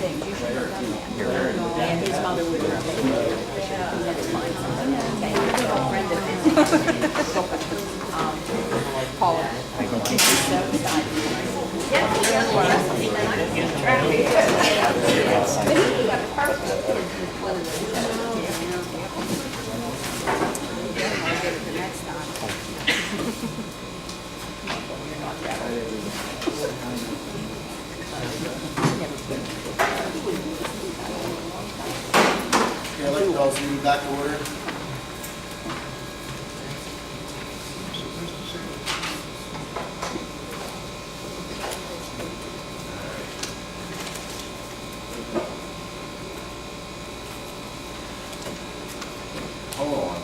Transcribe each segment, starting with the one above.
things. You should have done that. And his mother would have been. That's fine. Okay. A friend of his. Paula. She's so excited. Yeah, the other one. But he got perfect. I'll get it the next time. You're not that old. Okay, I'd like to call this meeting back to order. Hold on.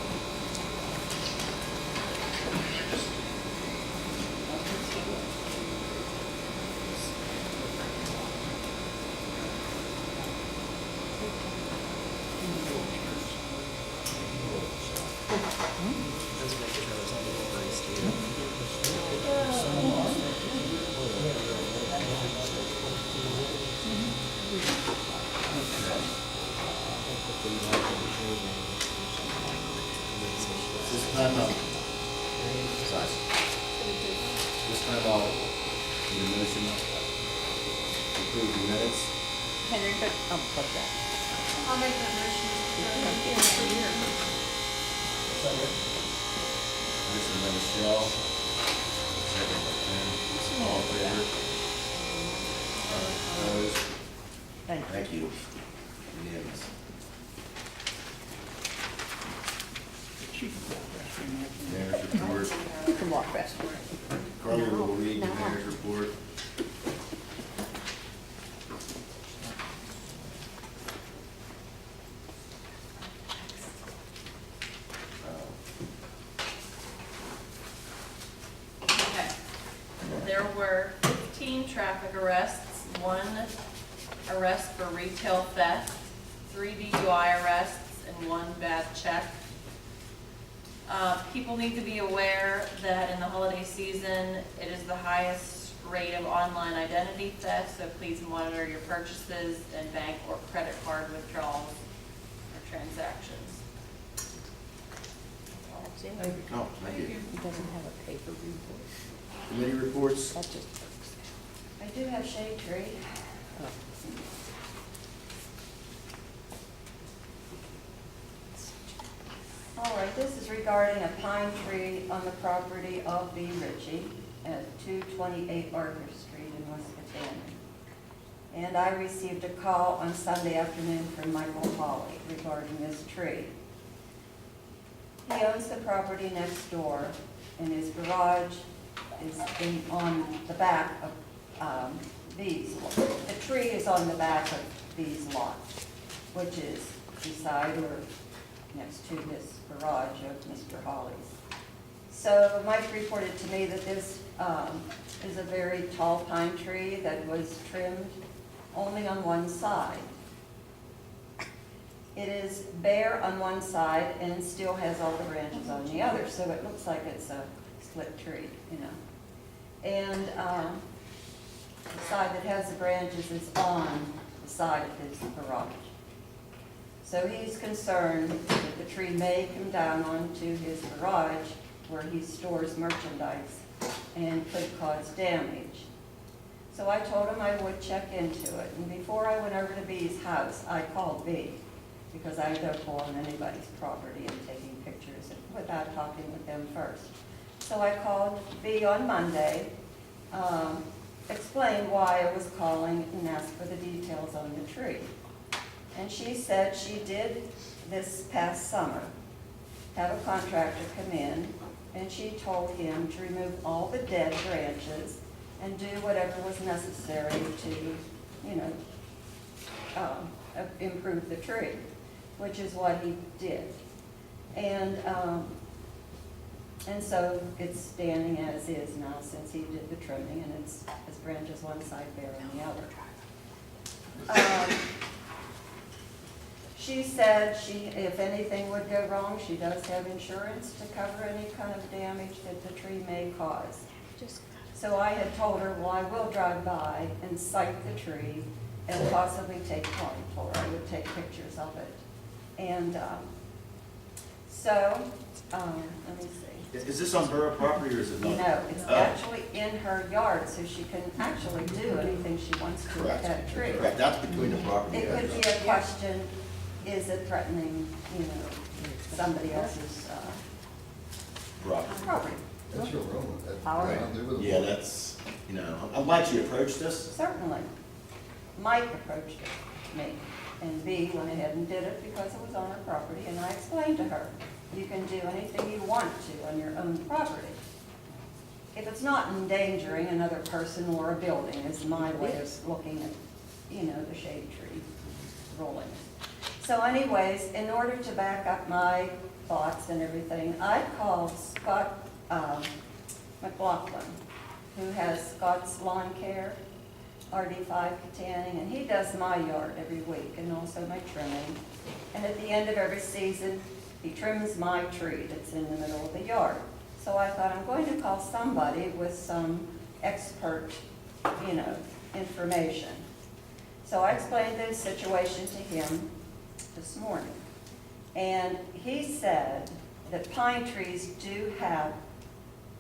This time out. This time out. Need a motion. Approve the minutes. Henry, but, what's that? I'll make that motion. Motion by Michelle. Second by Ken. All in favor? Opposed? Thank you. Unanimous. Mayor's report. You can walk faster. Carly will read the mayor's report. Okay. There were 15 traffic arrests, 1 arrest for retail theft, 3 DUI arrests, and 1 bad check. People need to be aware that in the holiday season, it is the highest rate of online identity theft, so please monitor your purchases and bank or credit card withdrawals or transactions. That's it. Oh, thank you. He doesn't have a paper report. Committee reports. That just works. I do have shade tree. Oh. All right, this is regarding a pine tree on the property of B. Ritchie at 228 Arthur Street in West Wkcm. And I received a call on Sunday afternoon from Michael Hawley regarding this tree. He owns the property next door, and his garage is on the back of these. The tree is on the back of these lots, which is beside or next to this garage of Mr. Hawley's. So Mike reported to me that this is a very tall pine tree that was trimmed only on one side. It is bare on one side and still has all the branches on the other, so it looks like it's a split tree, you know. And the side that has the branches is on the side of his garage. So he's concerned that the tree may come down onto his garage where he stores merchandise and could cause damage. So I told him I would check into it. And before I went over to B's house, I called B, because I don't go on anybody's property and taking pictures without talking with them first. So I called B on Monday, explained why I was calling and asked for the details on the tree. And she said she did this past summer have a contractor come in, and she told him to remove all the dead branches and do whatever was necessary to, you know, improve the tree, which is what he did. And so it's standing as is now since he did the trimming, and it's his branches one side bare on the other. She said if anything would go wrong, she does have insurance to cover any kind of damage that the tree may cause. So I had told her, well, I will drive by and sight the tree and possibly take one for her. I would take pictures of it. And let me see. Is this on borough property or is it not? No, it's Oh. actually in her yard, so she can actually do anything she wants to with Correct. that tree. Correct, that's between the property. It could owners. be a question, is it threatening, somebody else's property? That's your room. Our Right. room. They would've- Yeah, that's, I'm glad you approached this. Certainly. Mike approached me, and B went ahead and did it because it was on her property, and I explained to her, you can do anything you want to on your own property. If it's not endangering another person or a building, is my way of looking at, the shade tree ruling. So anyways, in order to back up my thoughts and everything, I called Scott McLaughlin, who has Scott's Lawn Care, RD5 Katanning, and he does my yard every week and also my trimming. And at the end of every season, he trims my tree that's in the middle of the yard. So I thought, I'm going to call somebody with some expert, information. So I explained the situation to him this morning. And he said that pine trees do have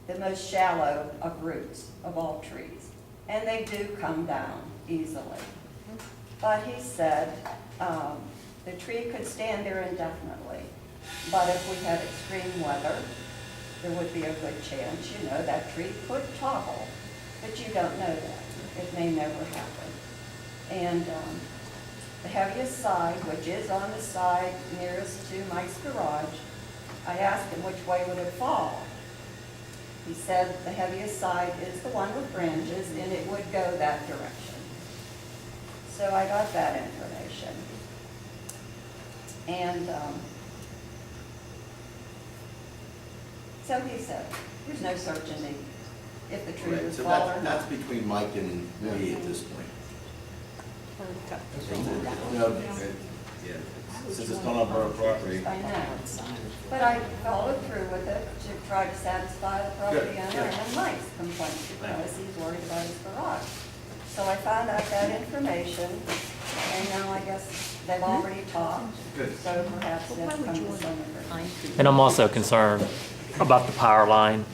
the most shallow of roots of all trees, and they do come down easily. But he said the tree could stand there indefinitely, but if we had extreme weather, there would be a good chance, that tree could topple, but you don't know that. It may never happen. And the heaviest side, which is on the side nearest to Mike's garage, I asked him which way would it fall. He said the heaviest side is the one with branches, and it would go that direction. So I got that information. And so he said, there's no certainty if the tree Right, would so fall or that's not. between Mike and me at this point. Yeah, since it's not on borough property. I know. But I followed through with it to try to satisfy the property Good, owner good. and Mike's complaint because he's worried about his garage. So I found out that information, and now I guess they've already talked. Good. So perhaps they'll come to some agreement. And I'm also concerned about the power line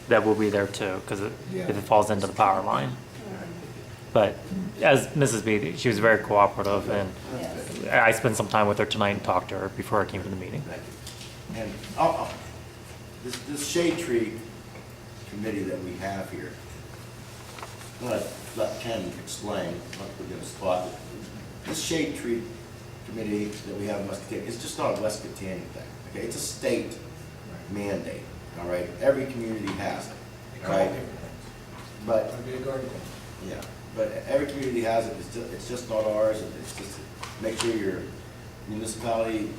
that will be there too, because if it falls into the power line. But as Mrs. B, she was very cooperative, and Yes. I spent some time with her tonight and talked to her before I came to the meeting. Thank you. And this shade tree committee that we have here, I'm gonna let Ken explain, not put you on the spot. This shade tree committee that we have in West Catania, it's just not a West Catania thing, okay? It's a state mandate, all right? Every community has it, all right? But, I'd be a guardian. yeah, but every community has it, it's just not ours, it's just to make sure your municipality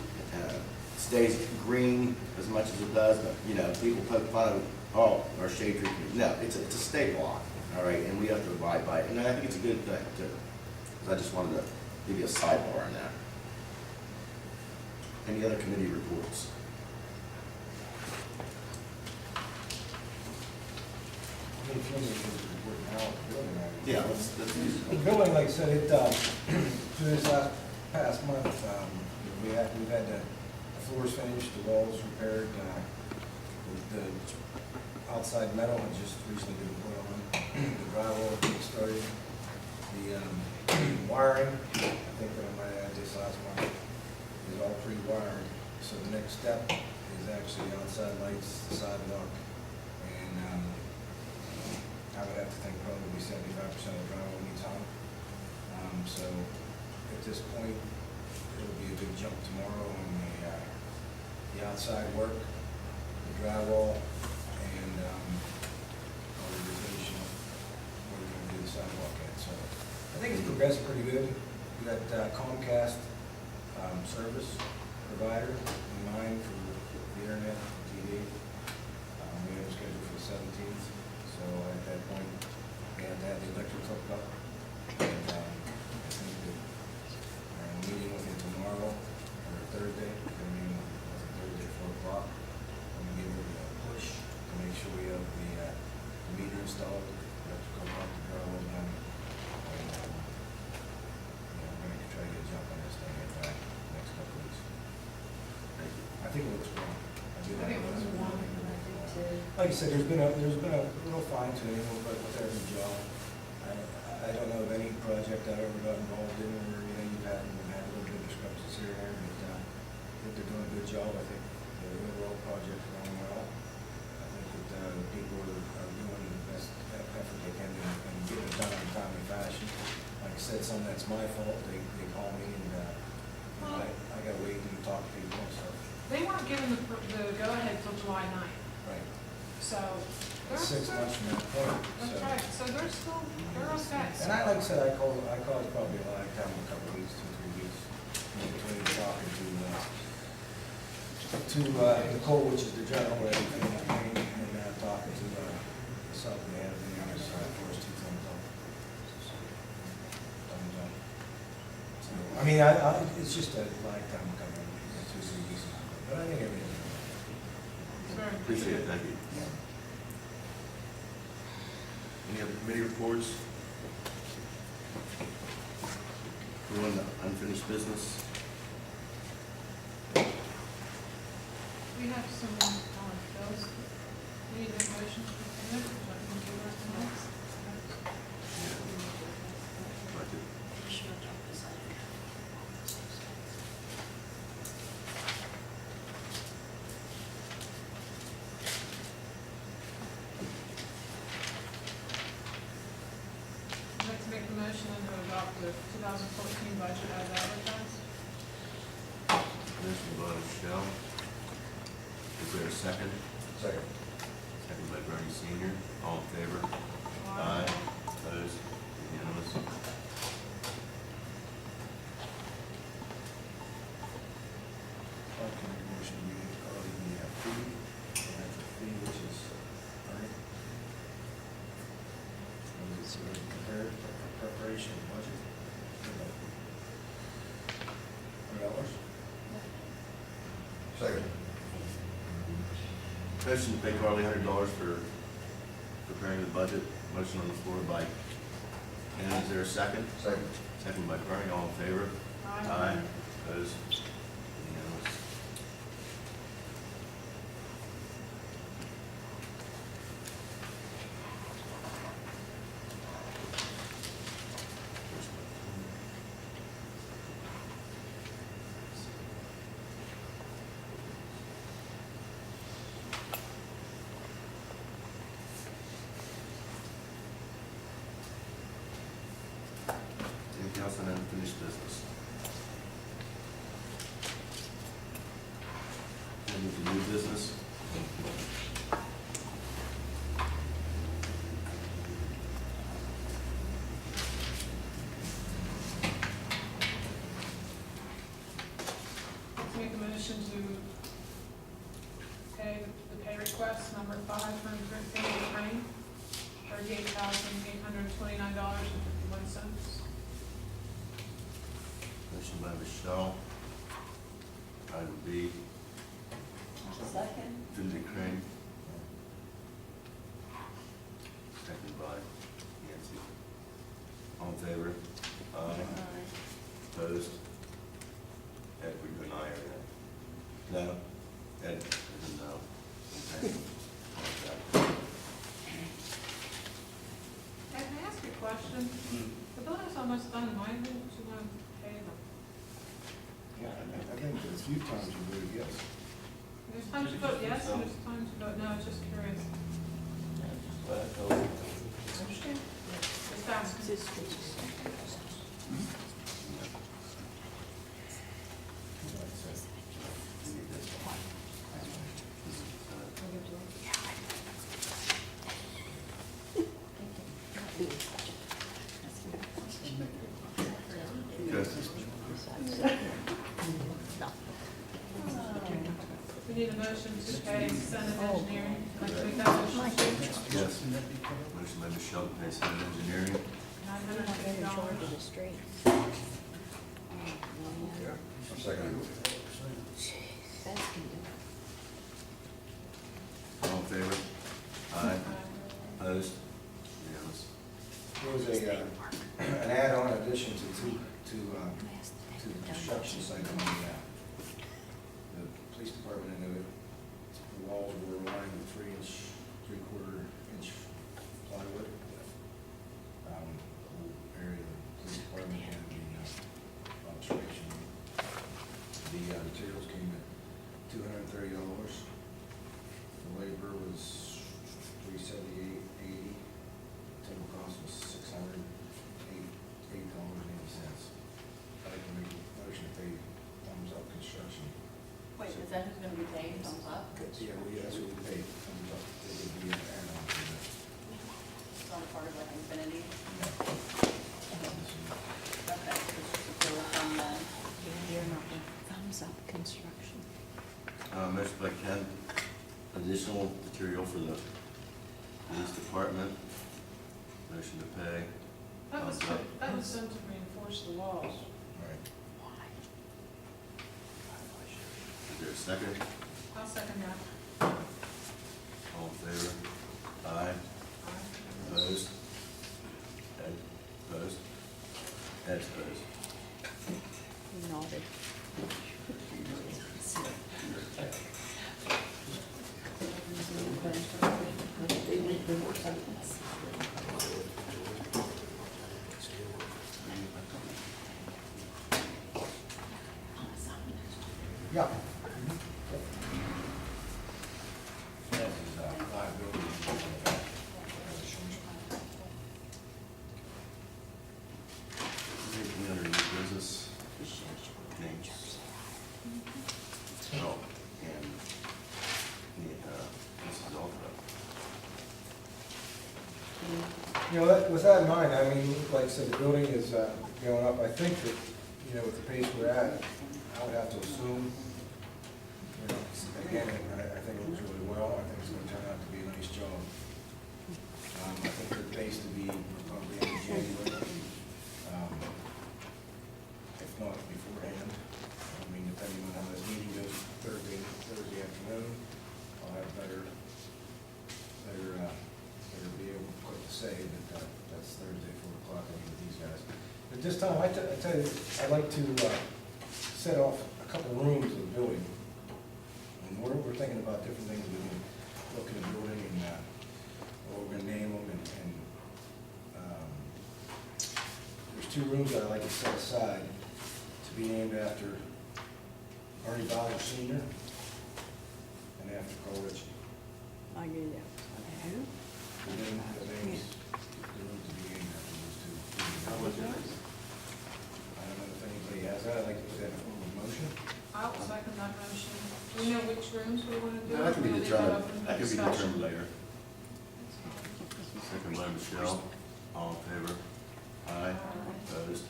stays green as much as it does, but, people poke fun of, our shade tree committee. No, it's a state law, all right, and we have to abide by it, and I think it's a good thing, too. 'Cause I just wanted to give you a sidebar on that. Any other committee reports? Yeah, let's use The it. building, like I said, through this past month, we've had the floors finished, the walls repaired, the outside metal has just recently been put on, the drywall started, the wiring, I think that I might add this last month, is all pre-wired. So the next step is actually outside lights, the sidewalk, and I would have to think probably 75% of the drywall needs hung. So at this point, it'll be a big jump tomorrow on the outside work, the drywall, and organization where we're gonna do the sidewalk at. So I think it's progressed pretty good. We got Comcast service provider in mind for the internet, TV. We have a schedule for the 17th. So at that point, we have to have the electric hooked up. And I think that we're meeting with him tomorrow or Thursday. We're going to meet with him Thursday at 4 o'clock. I'm going to give him a push to make sure we have the meter installed, electrical hooked up, the drywall done. And Like I said, there's been a little fine tuning with every job. I don't know of any project I've ever got involved in where, you know, you've had a little bit of discrepancies here and there, but, I think they're doing a good job. I think the overall project's going well. I think that, people are doing the best effort they can and getting it done in a timely fashion. Like I said, some of that's my fault. They call me and, you know, I gotta wait and talk to people and stuff. They weren't given the go-ahead till July 9th, Right. so. they're 6 months from that point, so. That's right, so they're okay. And like I said, I called probably a lag time, a couple of weeks, 2, 3 weeks, in between talking to Nicole, which is the general rep, and talking to something they have in there, first 2 thumbs up. Thumbs up. So, I mean, it's just a lag time coming, 2, 3 weeks, but I think everything's. Sorry. Appreciate it, thank you. Any other committee reports? Anyone unfinished business? We have some, bills. We need a motion for payment, which I can do right now. Budget. I'd like to make the motion to adopt the 2014 budget as advertised. Motion by Michelle. Is there a second? Second. Second by Bernie Senior. All in favor? Aye. Opposed? Unanimous? Motion to read the fee, and that's a fee which is earned. It's prepared for preparation of budget. $100. Second. Motion to pay Carly $100 for preparing the budget. Motion on the floor by Ken. Is there a second? Second. Second by Bernie. All in favor? Aye. Opposed? Unanimous? Anything else on unfinished business? Any new business? Let's make a motion to pay the pay request number 5 for Infinity Crane, $38,829.51. Motion by Michelle. Item B, Second? Finley Crane. Second by Nancy. All in favor? Aye. Opposed? Ed, we do an aye or no? No? Ed, is a no. Okay. Hey, can I ask you a question? The building's almost done, why didn't you want to pay them? Yeah, I think a few times you voted yes. There's times you vote yes, and there's times you vote no, just curious. Just asking. We need a motion to pay Senate Engineering. Like to make that motion? Yes. Motion by Michelle to pay Senate Engineering. $950. Second. All in favor? Aye. Opposed? Unanimous? There was an add-on addition to the construction site on the police department, and the walls were lined with 3-inch 3/4 inch plywood. Whole area of the police department and the observation. The materials came at $230. The labor was $378.80. Total cost was $608.80. I'd like to make a motion to pay Thumbs Up Construction. Wait, is that who's gonna be paid, thumbs up? Yeah, that's what we paid, Thumbs Up. They would be an add-on to that. It's not part of like Infinity? Yeah. Okay, so it's just a bill from the, Thumbs Up Construction. Motion by Ken, additional material for the police department. Motion to pay. That was, Thumbs up. that was done to reinforce the walls. Right. Is there a second? I'll second that. All in favor? Aye. Opposed? Ed, opposed? Ed's opposed. Nodded. Yeah. That is liability. Anything under new business? Names. Oh, and, this is all You know, with that in mind, I mean, like I said, the building is going up. I think that, you know, with the pace we're at, I would have to assume, you know, again, I think it looks really well. I think it's going to turn out to be a nice job. I think the pace to be probably in January, if not beforehand. I mean, depending on how this meeting goes Thursday afternoon, I'll have better be able to say that that's Thursday, 4 o'clock, I meet with these guys. But this time, I tell you, I'd like to set off a couple rooms of the building. And we're thinking about different things we can look in the building and what we're gonna name them and there's 2 rooms that I'd like to set aside to be named after Ernie Bowler Senior and after Carl Ritchie. I get it. And then the names, the rooms to be named after those 2. I don't know if anybody has that. I'd like to put that in form of motion. I'll second that motion. Do we know which rooms we want to do? That can be We'll leave determined, open for that can be discussion. determined later. Second by Michelle, all in favor? Aye. Opposed?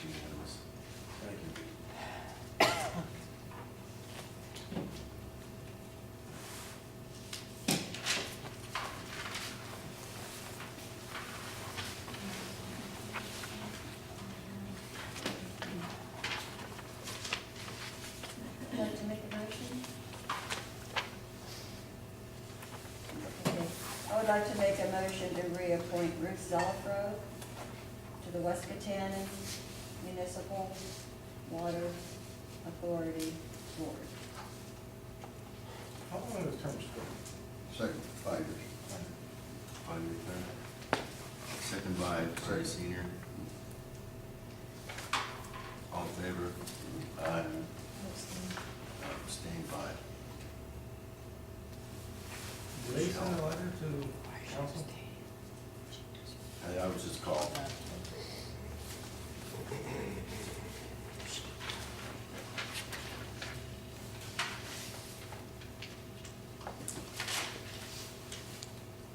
Unanimous. Thank you. Would you like to make a motion? Okay. I would like to make a motion to reappoint Ruth Zelafro to the Wkcm Municipal Water Authority Board. How long are the terms for? Second, 5 years. 5-year term. Second by Freddie Senior. All in favor? Aye. Abstained by. Did they send a letter to council? I was just called.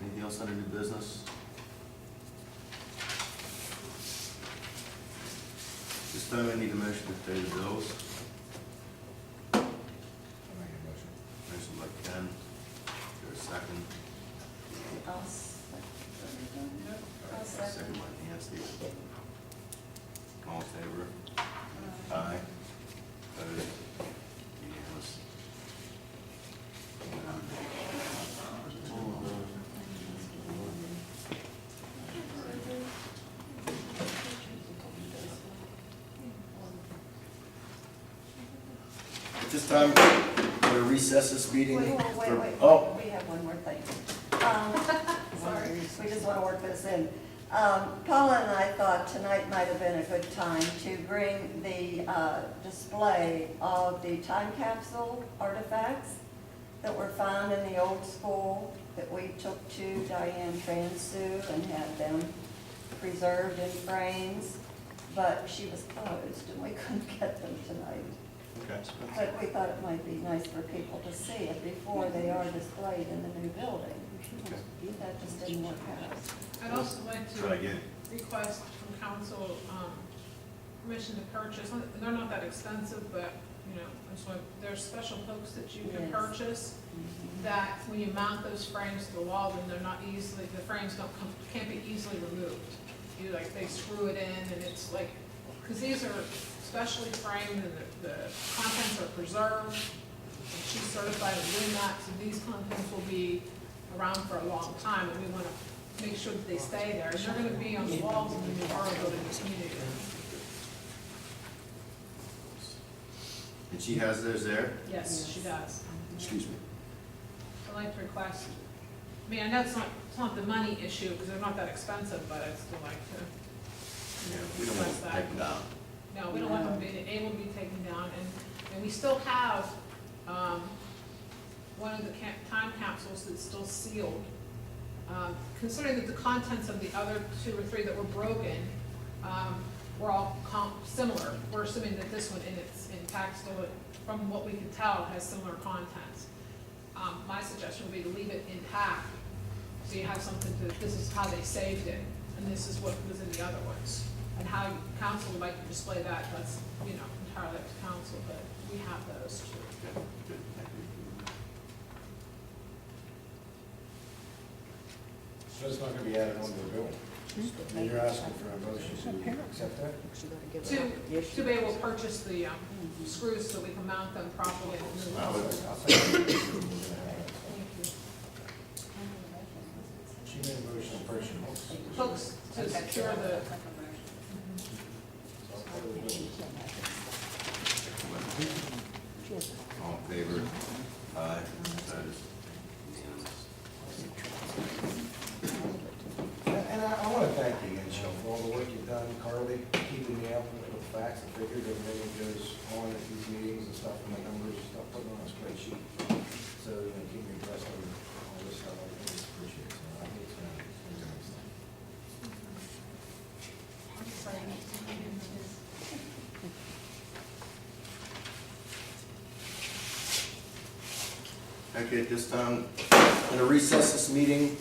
Anything else under new business? This time I need a motion to pay the bills. I'll make a motion. Motion by Ken. Is there a second? I'll second. Second by Nancy. All in favor? Aye. Opposed? Unanimous. At this time, we're going to recess this meeting. Wait, for- wait. Oh, We have one more thing. Sorry, we just want to work this in. Paula and I thought tonight might have been a good time to bring the display of the time capsule artifacts that were found in the old school that we took to Diane Transu and had them preserved in frames, but she was closed and we couldn't get them tonight. Okay. But we thought it might be nice for people to see it before they are displayed in the new building. That just didn't work out. I'd also like Try to again. request from council, permission to purchase, they're not that expensive, but, you know, there's special hooks that you can Yes. purchase that when you mount those frames to the wall, then they're not easily, the frames can't be easily removed. You like, they screw it in and it's like, because these are specially framed and the contents are preserved. And she's certified in doing that, so these contents will be around for a long time and we want to make sure that they stay there. And they're going to be on the walls of the new borough building in the community. And she has theirs there? Yes, she does. Excuse me. I'd like to request, I mean, I know it's not the money issue because they're not that expensive, but I'd still like to, Yeah, we don't want request to that. take them down. No, we don't want them being able to be taken down, and we still have, one of the time capsules that's still sealed. Considering that the contents of the other 2 or 3 that were broken, were all similar, we're assuming that this one in its intact still, from what we can tell, has similar contents. My suggestion would be to leave it intact, so you have something to, this is how they saved it, and this is what was in the other ones. And how council would like to display that, that's, you know, entirely up to council, but we have those too. Okay, good, thank you. So it's not gonna be added onto the bill? And you're asking for a motion to accept that? To be able to purchase the screws so we can mount them properly. Wow. Thank you. She made a motion to purchase hooks. Hooks to secure the, All in favor? Aye. That is unanimous. And I want to thank you again, Shel, for all the work you've done, Carly, keeping me up with facts and figures, everything that goes on at these meetings and stuff, and the numbers and stuff, putting on a spreadsheet. So, you know, keep me abreast of all this stuff, I really appreciate it. So I think it's gonna be a nice thing. Okay, at this time, I'm going to recess this meeting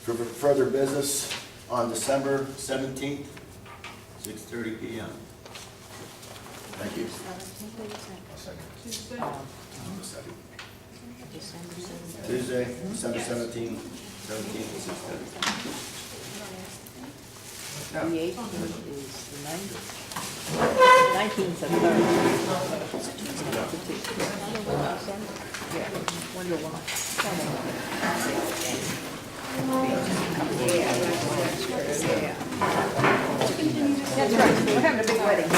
for further business on December 17th, 6:30 PM. Thank you. I'll second. Tuesday. Tuesday, December 17th, 17th at 6:30. The Yeah. 18th is the 90th. 19th and 3rd. Yeah, wonder why. Yeah, that's right, we're having a big wedding.